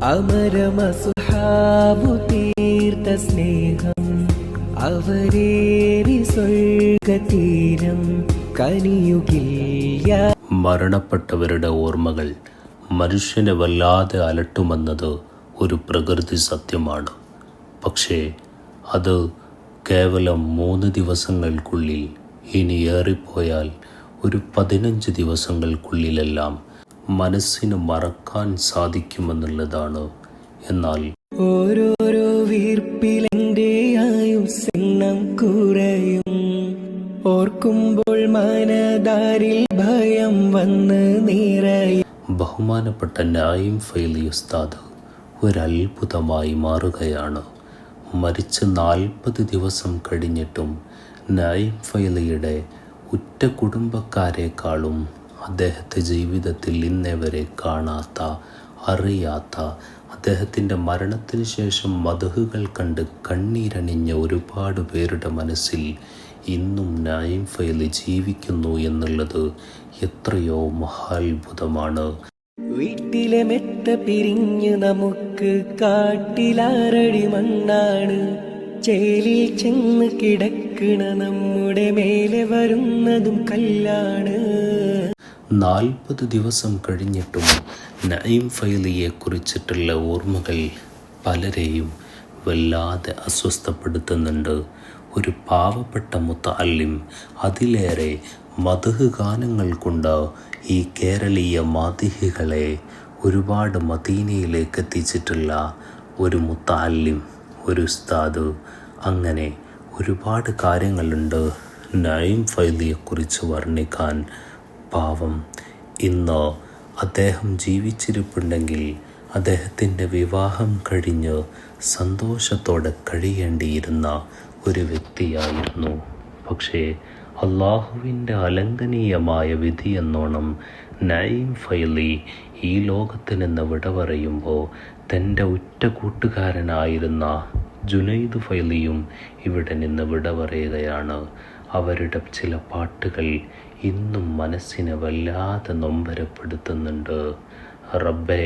അമരമസുഹാബു തീർത്ത സ്നേഹം അവരേറി സ്വർഗതീരം കനിയുകില്ല. മരണപ്പെട്ടവരുടെ ഓർമ്മകൾ മനുഷ്യനെ വല്ലാതെ അലട്ടുമെന്നത് ഒരു പ്രകൃതി സത്യമാണ്. പക്ഷേ അത് കേവലം 3 ദിവസങ്ങൾക്കുള്ളിൽ, ഇനി ഏറിപ്പോയാൽ ഒരു 15 ദിവസങ്ങൾക്കുള്ളിലെല്ലാം മനസ്സിന് മറക്കാൻ സാധിക്കുമെന്നുള്ളതാണ്. എന്നാൽ ഓരോരോ വീർപ്പിലെൻ്റെ ആയുസ്സെണ്ണം കുറയും, ഓർക്കുമ്പോൾ മനതാരിൽ ഭയം വന്ന് നിറയും. ബഹുമാനപ്പെട്ട നഈം ഫൈലി ഉസ്താദ് ഒരത്ഭുതമായി മാറുകയാണ്. മരിച്ച് 40 ദിവസം കഴിഞ്ഞിട്ടും നഈം ഫൈലിയുടെ ഉറ്റ കുടുംബക്കാരെക്കാളും അദ്ദേഹത്തെ ജീവിതത്തിൽ ഇന്നേവരെ കാണാത്ത, അറിയാത്ത, അദ്ദേഹത്തിൻ്റെ മരണത്തിന് ശേഷം മദ്ഹുകൾ കണ്ട് കണ്ണീരണിഞ്ഞ ഒരുപാട് പേരുടെ മനസ്സിൽ ഇന്നും നഈം ഫൈലി ജീവിക്കുന്നു എന്നുള്ളത് എത്രയോ മഹാത്ഭുതമാണ്. വീട്ടിലെ മെത്ത പിരിഞ്ഞ് നമുക്ക് കാട്ടിലാറടി മണ്ണാണ്, ചേലിൽ ചെന്ന് കിടക്കണ നമ്മുടെ മേലെ വരുന്നതും കല്ലാണ്. 40 ദിവസം കഴിഞ്ഞിട്ടും നഈം ഫൈലിയെ കുറിച്ചിട്ടുള്ള ഓർമ്മകൾ പലരെയും വല്ലാതെ അസ്വസ്ഥപ്പെടുത്തുന്നുണ്ട്. ഒരു പാവപ്പെട്ട മുത്തഅല്ലിം അതിലേറെ മദ്ഹ് ഗാനങ്ങൾ കൊണ്ട് ഈ കേരളീയ മാതിഹികളെ ഒരുപാട് മദീനയിലേക്ക് എത്തിച്ചിട്ടുള്ള ഒരു മുത്തഅല്ലിം, ഒരു ഉസ്താദ്, അങ്ങനെ ഒരുപാട് കാര്യങ്ങളുണ്ട് നഈം ഫൈലിയെക്കുറിച്ച് വർണ്ണിക്കാൻ. പാവം, ഇന്ന് അദ്ദേഹം ജീവിച്ചിരിപ്പുണ്ടെങ്കിൽ അദ്ദേഹത്തിൻ്റെ വിവാഹം കഴിഞ്ഞ് സന്തോഷത്തോടെ കഴിയേണ്ടിയിരുന്ന ഒരു വ്യക്തിയായിരുന്നു. പക്ഷേ അള്ളാഹുവിൻ്റെ അലംഘനീയമായ വിധി എന്നോണം നഈം ഫൈലി ഈ ലോകത്തിൽ നിന്ന് വിട പറയുമ്പോൾ തൻ്റെ ഉറ്റ കൂട്ടുകാരനായിരുന്ന ജുനൈദ് ഫൈലിയും ഇവിടെ നിന്ന് വിട പറയുകയാണ്. അവരുടെ ചില പാട്ടുകൾ ഇന്നും മനസ്സിനെ വല്ലാതെ നൊമ്പരപ്പെടുത്തുന്നുണ്ട്. റബ്ബേ,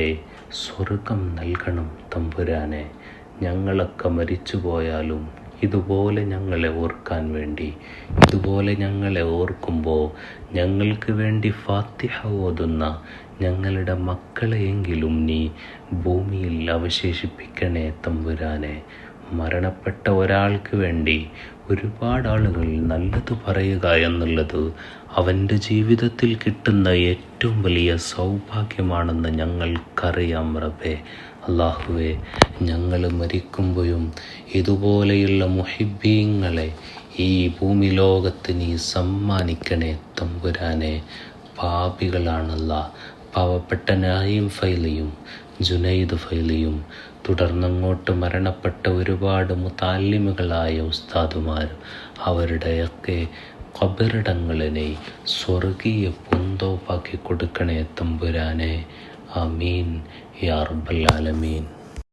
സ്വർഗം നൽകണം തമ്പുരാനെ, ഞങ്ങളൊക്കെ മരിച്ചു പോയാലും ഇതുപോലെ ഞങ്ങളെ ഓർക്കാൻ വേണ്ടി, ഇതുപോലെ ഞങ്ങളെ ഓർക്കുമ്പോൾ ഞങ്ങൾക്ക് വേണ്ടി ഫാത്തിഹ ഓതുന്ന ഞങ്ങളുടെ മക്കളെയെങ്കിലും നീ ഭൂമിയിൽ അവശേഷിപ്പിക്കണേ തമ്പുരാനെ. മരണപ്പെട്ട ഒരാൾക്ക് വേണ്ടി ഒരുപാട് ആളുകൾ നല്ലത് പറയുക എന്നുള്ളത് അവൻ്റെ ജീവിതത്തിൽ കിട്ടുന്ന ഏറ്റവും വലിയ സൗഭാഗ്യമാണെന്ന് ഞങ്ങൾക്കറിയാം റബ്ബേ. അല്ലാഹുവേ, ഞങ്ങൾ മരിക്കുമ്പോഴും ഇതുപോലെയുള്ള മുഹിബ്ബീങ്ങളെ ഈ ഭൂമി ലോകത്ത് നീ സമ്മാനിക്കണേ തമ്പുരാനെ. പാപികളാണല്ല പാവപ്പെട്ട നഈം ഫൈലിയും ജുനൈദ് ഫൈലിയും തുടർന്നങ്ങോട്ട് മരണപ്പെട്ട ഒരുപാട് മുതഅല്ലിമുകളായ ഉസ്താദുമാർ. അവരുടെയൊക്കെ ഖബറിടങ്ങളിനെ സ്വർഗീയ പൂന്തോപ്പാക്കി കൊടുക്കണേ തമ്പുരാനെ. ആമീൻ യാ റബ്ബൽ ആലമീൻ.